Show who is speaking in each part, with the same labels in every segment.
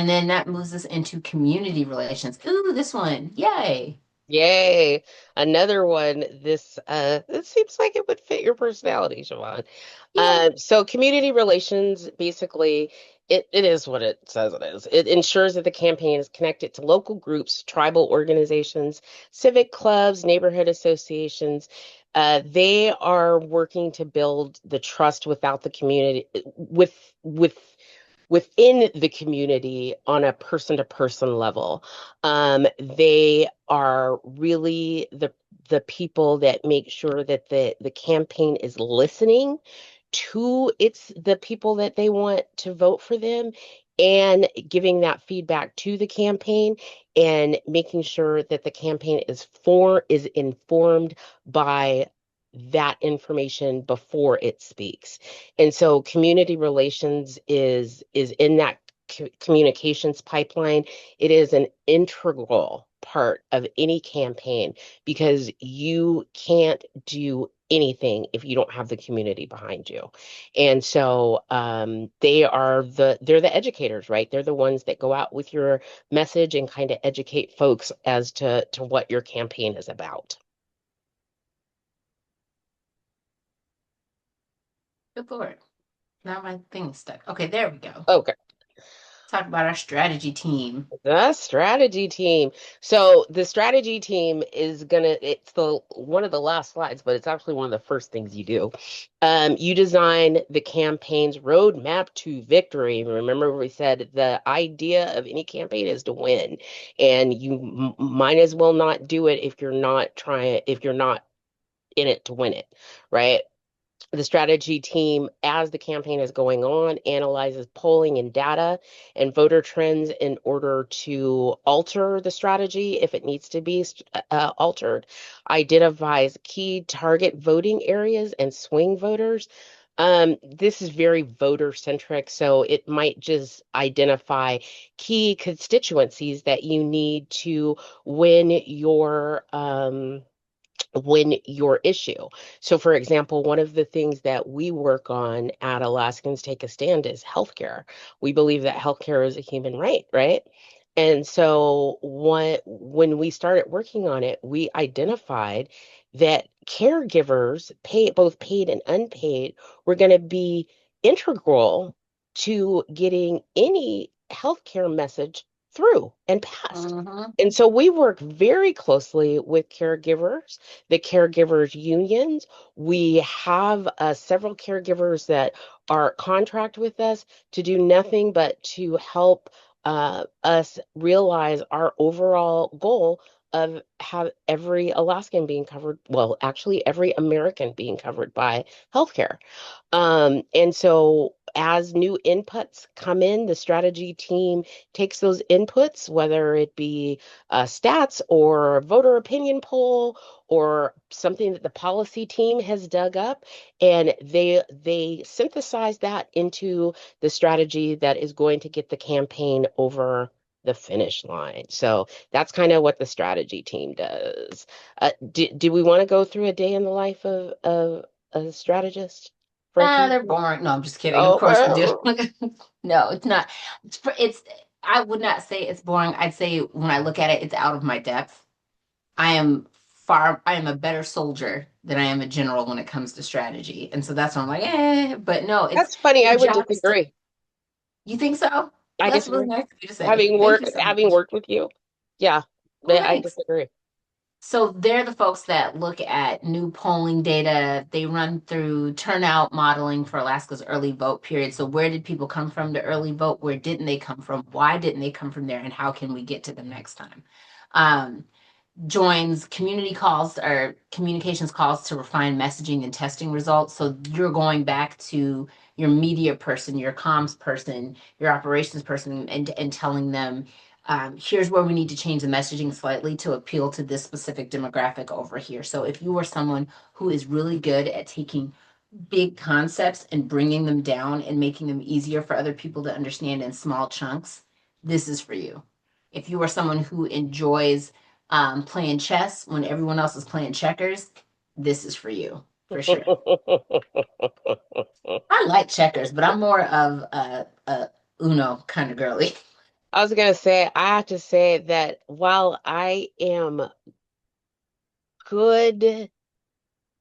Speaker 1: And then that moves us into community relations. Ooh, this one. Yay.
Speaker 2: Yay. Another one. This seems like it would fit your personality, Siobhan.
Speaker 1: Yeah.
Speaker 2: So community relations, basically, it is what it says it is. It ensures that the campaign is connected to local groups, tribal organizations, civic clubs, neighborhood associations. They are working to build the trust without the community, with within the community on a person to person level. They are really the people that make sure that the campaign is listening to the people that they want to vote for them, and giving that feedback to the campaign, and making sure that the campaign is informed by that information before it speaks. And so community relations is in that communications pipeline. It is an integral part of any campaign, because you can't do anything if you don't have the community behind you. And so they're the educators, right? They're the ones that go out with your message and kind of educate folks as to what your campaign is about.
Speaker 1: Good Lord. Now my thing's stuck. Okay, there we go.
Speaker 2: Okay.
Speaker 1: Talk about our strategy team.
Speaker 2: The strategy team. So the strategy team it's the one of the last slides, but it's actually one of the first things you do. You design the campaign's roadmap to victory. Remember, we said the idea of any campaign is to win, and you might as well not do it if you're not in it to win it, right? The strategy team, as the campaign is going on, analyzes polling and data and voter trends in order to alter the strategy if it needs to be altered, identifies key target voting areas and swing voters. This is very voter centric, so it might just identify key constituencies that you need to win your issue. So, for example, one of the things that we work on at Alaskans Take a Stand is healthcare. We believe that healthcare is a human right, right? And so when we started working on it, we identified that caregivers, both paid and unpaid, were going to be integral to getting any healthcare message through and passed.
Speaker 1: Mm-hmm.
Speaker 2: And so we work very closely with caregivers, the caregivers unions. We have several caregivers that are contract with us to do nothing but to help us realize our overall goal of have every Alaskan being covered, well, actually every American being covered by healthcare. And so as new inputs come in, the strategy team takes those inputs, whether it be stats or a voter opinion poll or something that the policy team has dug up, and they synthesize that into the strategy that is going to get the campaign over the finish line. So that's kind of what the strategy team does. Do we want to go through a day in the life of a strategist for a
Speaker 1: Ah,
Speaker 2: campaign?
Speaker 1: they're boring. No, I'm just kidding. Of
Speaker 2: Oh,
Speaker 1: course we do. No, it's not. It's I would not say it's boring. I'd say when I look at it, it's out of my depth. I am a better soldier than I am a general when it comes to strategy. And so that's why I'm like, but no, it's
Speaker 2: that's funny.
Speaker 1: your
Speaker 2: I would
Speaker 1: job is to,
Speaker 2: disagree.
Speaker 1: you think so?
Speaker 2: I
Speaker 1: Well, that's really
Speaker 2: disagree.
Speaker 1: nice of you to say. Thank you so
Speaker 2: Having
Speaker 1: much.
Speaker 2: worked with you, yeah,
Speaker 1: Oh,
Speaker 2: but I
Speaker 1: thanks.
Speaker 2: disagree.
Speaker 1: So they're the folks that look at new polling data. They run through turnout modeling for Alaska's early vote period. So where did people come from to early vote? Where didn't they come from? Why didn't they come from there? And how can we get to them next time? Um, Joins community calls or communications calls to refine messaging and testing results. So you're going back to your media person, your comms person, your operations person, and telling them, here's where we need to change the messaging slightly to appeal to this specific demographic over here. So if you are someone who is really good at taking big concepts and bringing them down and making them easier for other people to understand in small chunks, this is for you. If you are someone who enjoys playing chess when everyone else is playing checkers, this is for you, for sure. I like checkers, but I'm more of a Uno kind of girly.
Speaker 2: I was gonna say, I have to say that while I am good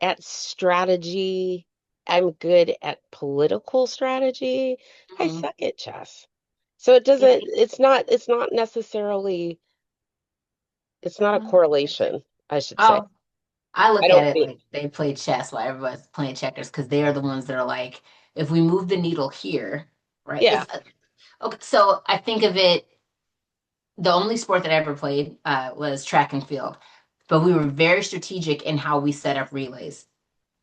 Speaker 2: at strategy, I'm good at political strategy, I
Speaker 1: Mhm.
Speaker 2: suck at chess. So it's not necessarily, it's not a correlation, I should say.
Speaker 1: Oh, I
Speaker 2: I
Speaker 1: look at
Speaker 2: don't
Speaker 1: it
Speaker 2: think,
Speaker 1: like they play chess while everybody's playing checkers because they are the ones that are like, if we move the needle here, right?
Speaker 2: yeah.
Speaker 1: Okay, so I think of it, the only sport that I ever played was track and field, but we were very strategic in how we set up relays.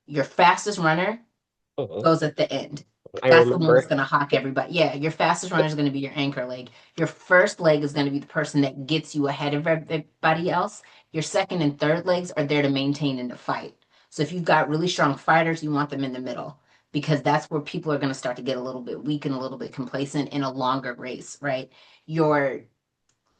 Speaker 1: Your fastest runner
Speaker 2: Mhm.
Speaker 1: goes at the end.
Speaker 2: I
Speaker 1: That's the one that's
Speaker 2: remember.
Speaker 1: going to hawk everybody. Yeah, your fastest runner is going to be your anchor leg. Your first leg is going to be the person that gets you ahead of everybody else. Your second and third legs are there to maintain in the fight. So if you've got really strong fighters, you want them in the middle because that's where people are going to start to get a little bit weak and a little bit complacent in a longer race, right? Your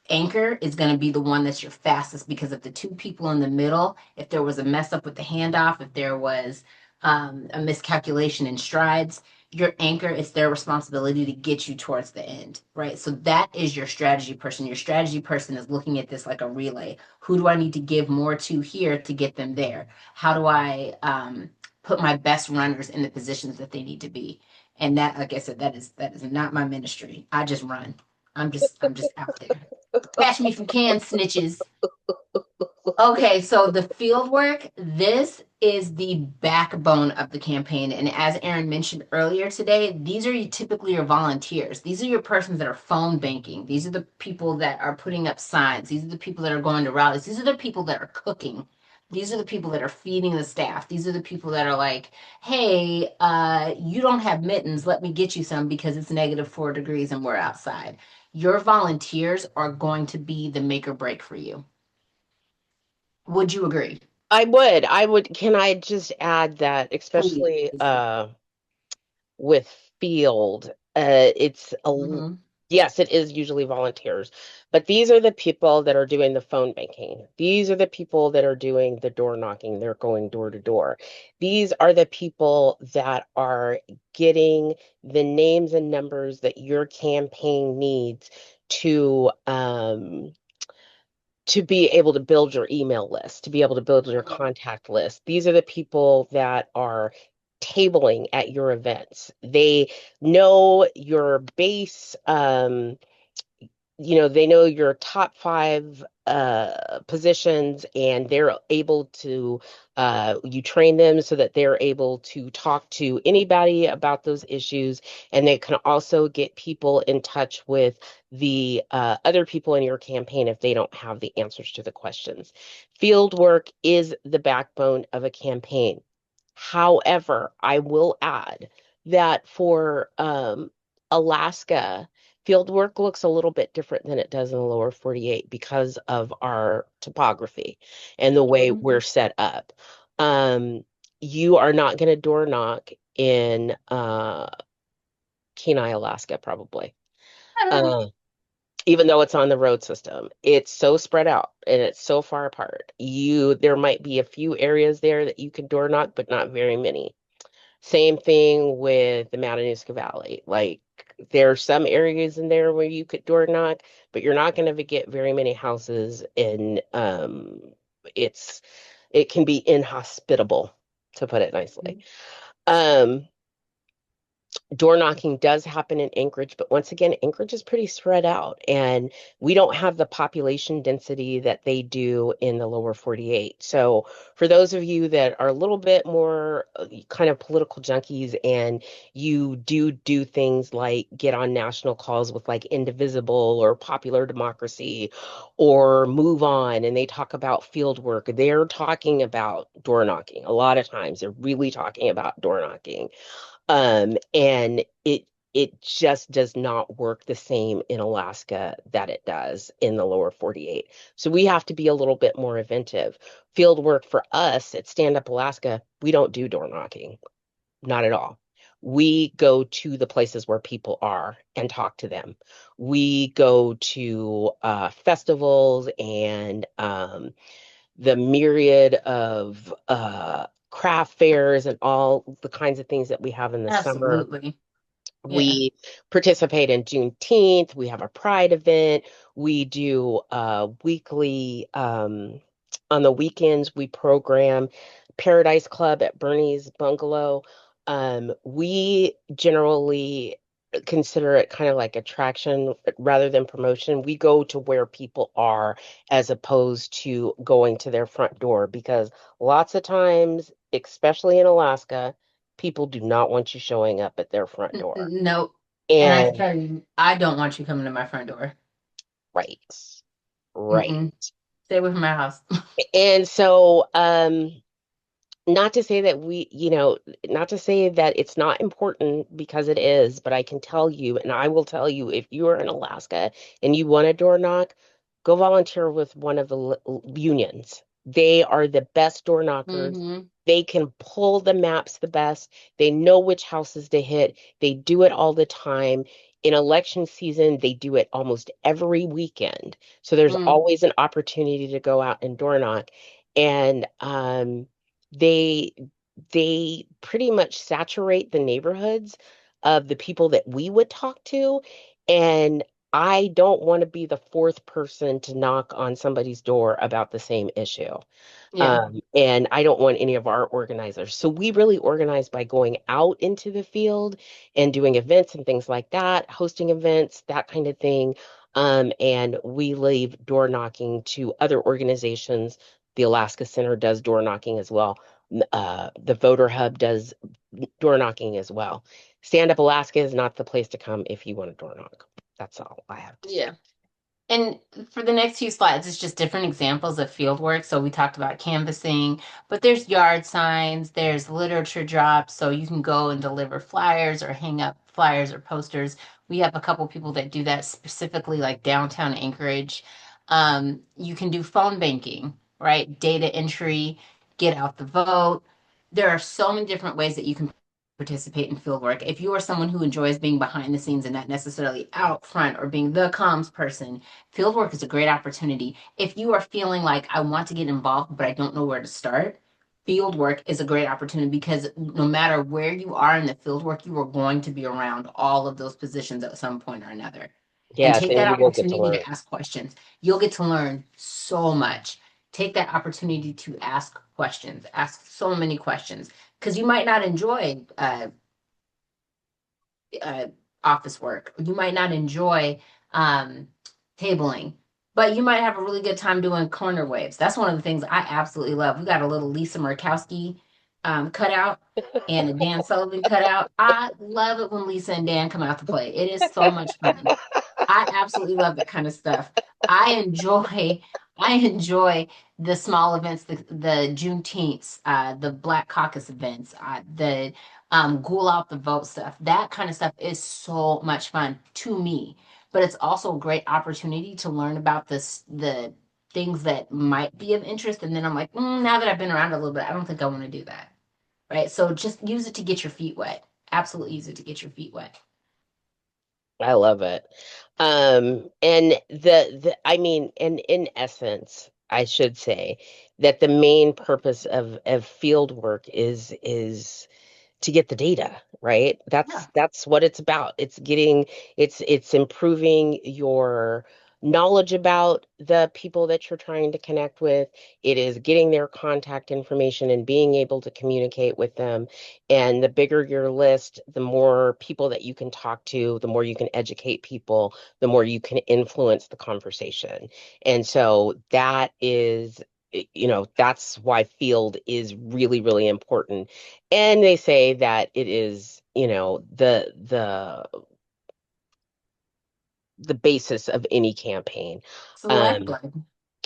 Speaker 1: anchor is going to be the one that's your fastest because of the two people in the middle. If there was a mess up with the handoff, if there was a miscalculation in strides, your anchor, it's their responsibility to get you towards the end, right? So that is your strategy person. Your strategy person is looking at this like a relay. Who do I need to give more to here to get them there? How do I put my best runners in the positions that they need to be? And that, like I said, that is not my ministry. I just run. I'm just out there. Catch me if you can, snitches. Okay, so the field work, this is the backbone of the campaign. And as Aaron mentioned earlier today, these are typically your volunteers. These are your persons that are phone banking. These are the people that are putting up signs. These are the people that are going to rallies. These are the people that are cooking. These are the people that are feeding the staff. These are the people that are like, hey, you don't have mittens. Let me get you some because it's -4 degrees and we're outside. Your volunteers are going to be the make or break for you. Would you agree?
Speaker 2: I would, can I just add that,
Speaker 1: Please.
Speaker 2: especially with field, it's
Speaker 1: Mm-hmm.
Speaker 2: yes, it is usually volunteers, but these are the people that are doing the phone banking. These are the people that are doing the door knocking. They're going door to door. These are the people that are getting the names and numbers that your campaign needs to be able to build your email list, to be able to build your contact list. These are the people that are tabling at your events. They know your base, they know your top five positions, and they're able to you train them so that they're able to talk to anybody about those issues, and they can also get people in touch with the other people in your campaign if they don't have the answers to the questions. Field work is the backbone of a campaign. However, I will add that for Alaska, field work looks a little bit different than it does in the lower 48 because of our topography and the way we're set up. Um, you are not going to door knock in Kenai, Alaska, probably. Uh, Even though it's on the road system, it's so spread out and it's so far apart. There might be a few areas there that you can door knock, but not very many. Same thing with the Matanuska Valley. Like there are some areas in there where you could door knock, but you're not going to get very many houses, and it's it can be inhospitable, to put it nicely. Um, Door knocking does happen in Anchorage, but once again, Anchorage is pretty spread out, and we don't have the population density that they do in the lower 48. So, for those of you that are a little bit more kind of political junkies, and you do things like get on national calls with like Indivisible or Popular Democracy or Move On, and they talk about field work, they're talking about door knocking. A lot of times, they're really talking about door knocking, and it just does not work the same in Alaska that it does in the lower 48. So we have to be a little bit more inventive. Field work for us at Stand Up Alaska, we don't do door knocking, not at all. We go to the places where people are and talk to them. We go to festivals and the myriad of craft fairs and all the kinds of things that we have in the summer.
Speaker 1: Absolutely. Yeah.
Speaker 2: We participate in Juneteenth. We have a Pride event. We do weekly, on the weekends, we program Paradise Club at Bernie's Bungalow. We generally consider it kind of like attraction rather than promotion. We go to where people are as opposed to going to their front door because lots of times, especially in Alaska, people do not want you showing up at their front door.
Speaker 1: No. And I can
Speaker 2: And
Speaker 1: tell you, I don't want you coming to my front door.
Speaker 2: right, right.
Speaker 1: Mm-mm. Stay away from my house.
Speaker 2: And so, not to say that not to say that it's not important because it is, but I can tell you, and I will tell you, if you are in Alaska and you want a door knock, go volunteer with one of the unions. They are the best door knockers.
Speaker 1: Hmm.
Speaker 2: They can pull the maps the best. They know which houses to hit. They do it all the time. In election season, they do it almost every weekend. So there's
Speaker 1: Mm.
Speaker 2: always an opportunity to go out and door knock. And they they pretty much saturate the neighborhoods of the people that we would talk to. And I don't want to be the fourth person to knock on somebody's door about the same issue.
Speaker 1: Yeah.
Speaker 2: And I don't want any of our organizers. So we really organize by going out into the field and doing events and things like that, hosting events, that kind of thing. And we leave door knocking to other organizations. The Alaska Center does door knocking as well. The Voter Hub does door knocking as well. Stand Up Alaska is not the place to come if you want a door knock. That's all I have to say.
Speaker 1: Yeah. And for the next few slides, it's just different examples of field work. So we talked about canvassing, but there's yard signs, there's literature drops, so you can go and deliver flyers or hang up flyers or posters. We have a couple people that do that specifically, like downtown Anchorage. You can do phone banking, right? Data entry, get out the vote. There are so many different ways that you can participate in field work. If you are someone who enjoys being behind the scenes and not necessarily out front or being the comms person, fieldwork is a great opportunity. If you are feeling like I want to get involved, but I don't know where to start, fieldwork is a great opportunity because no matter where you are in the fieldwork, you are going to be around all of those positions at some point or another. And
Speaker 2: Yes,
Speaker 1: take
Speaker 2: and
Speaker 1: that
Speaker 2: you will get to
Speaker 1: opportunity
Speaker 2: learn.
Speaker 1: to ask questions. You'll get to learn so much. Take that opportunity to ask questions, ask so many questions, because you might not enjoy uh, office work. You might not enjoy um, tabling, but you might have a really good time doing corner waves. That's one of the things I absolutely love. We got a little Lisa Murkowski cutout and a Dan Sullivan cutout. I love it when Lisa and Dan come out to play. It is so much fun. I absolutely love that kind of stuff. I enjoy I enjoy the small events, the Juneteenths, the Black Caucus events, the Ghoul Out the Vote stuff. That kind of stuff is so much fun to me. But it's also a great opportunity to learn about the things that might be of interest. And then I'm like, now that I've been around a little bit, I don't think I want to do that. Right. So just use it to get your feet wet. Absolutely use it to get your feet wet.
Speaker 2: I love it. And I mean, and in essence, I should say that the main purpose of field work is to get the data, right?
Speaker 1: Yeah.
Speaker 2: That's what it's about. It's improving your knowledge about the people that you're trying to connect with. It is getting their contact information and being able to communicate with them. And the bigger your list, the more people that you can talk to, the more you can educate people, the more you can influence the conversation. And so that is that's why field is really, really important. And they say that it is, the basis of any campaign.
Speaker 1: It's the
Speaker 2: Um,
Speaker 1: lifeblood.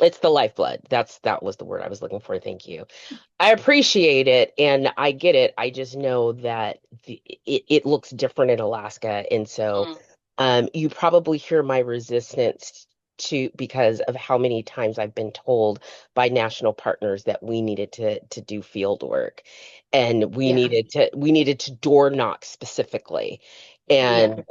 Speaker 2: it's the lifeblood. That was the word I was looking for. Thank you. I appreciate it and I get it. I just know that it looks different in Alaska. And so
Speaker 1: Mm.
Speaker 2: you probably hear my resistance to because of how many times I've been told by national partners that we needed to do field work and we
Speaker 1: Yeah.
Speaker 2: needed to door knock specifically.
Speaker 1: Yeah.
Speaker 2: And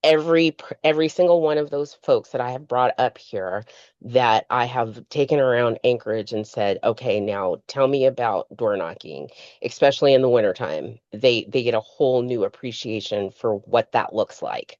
Speaker 2: every single one of those folks that I have brought up here that I have taken around Anchorage and said, okay, now tell me about door knocking, especially in the wintertime. They get a whole new appreciation for what that looks like.